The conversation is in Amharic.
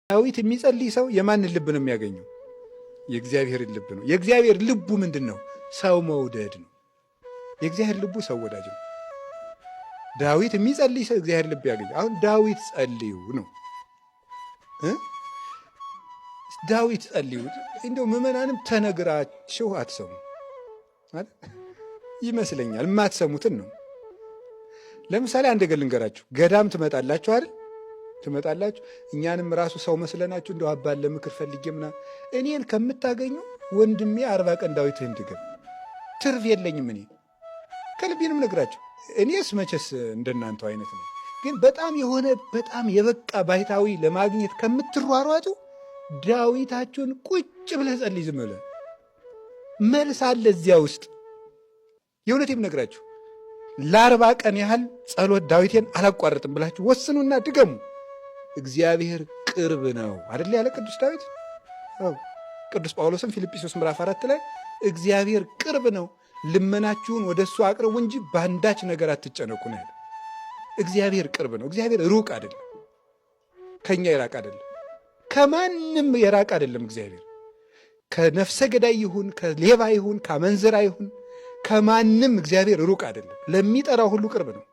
ዳዊት የሚጸልይ ሰው የማንን ልብ ነው የሚያገኘው? የእግዚአብሔርን ልብ ነው። የእግዚአብሔር ልቡ ምንድን ነው? ሰው መውደድ ነው። የእግዚአብሔር ልቡ ሰው ወዳጅ ነው። ዳዊት የሚጸልይ ሰው እግዚአብሔር ልብ ያገኝ። አሁን ዳዊት ጸልዩ ነው። ዳዊት ጸልዩ እንደው ምዕመናንም ተነግራችሁ አትሰሙ ይመስለኛል። የማትሰሙትን ነው። ለምሳሌ አንድ ነገር ልንገራችሁ። ገዳም ትመጣላችሁ አይደል? ትመጣላችሁ። እኛንም ራሱ ሰው መስለናችሁ እንደው አባል ለምክር ፈልጌ ምናምን እኔን ከምታገኙ ወንድሜ 40 ቀን ዳዊትህን ድገም፣ ትርፍ የለኝም። እኔ ከልቤንም ነግራችሁ። እኔስ መቼስ እንደናንተው አይነት ነው። ግን በጣም የሆነ በጣም የበቃ ባይታዊ ለማግኘት ከምትሯሯጡ ዳዊታችሁን ቁጭ ብለህ ጸልይ። ዝም ብለህ መልስ አለ እዚያ ውስጥ። የእውነቴም ነግራችሁ ለ40 ቀን ያህል ጸሎት ዳዊቴን አላቋረጥም ብላችሁ ወስኑና ድገሙ። እግዚአብሔር ቅርብ ነው አይደል ያለ ቅዱስ ዳዊት። ቅዱስ ጳውሎስም ፊልጵስዩስ ምዕራፍ 4 ላይ እግዚአብሔር ቅርብ ነው፣ ልመናችሁን ወደ እሱ አቅርቡ እንጂ በአንዳች ነገር አትጨነቁ ነው ያለ። እግዚአብሔር ቅርብ ነው። እግዚአብሔር ሩቅ አይደለም፣ ከኛ የራቅ አይደለም፣ ከማንም የራቅ አይደለም። እግዚአብሔር ከነፍሰ ገዳይ ይሁን ከሌባ ይሁን ከአመንዝራ ይሁን ከማንም እግዚአብሔር ሩቅ አይደለም። ለሚጠራው ሁሉ ቅርብ ነው።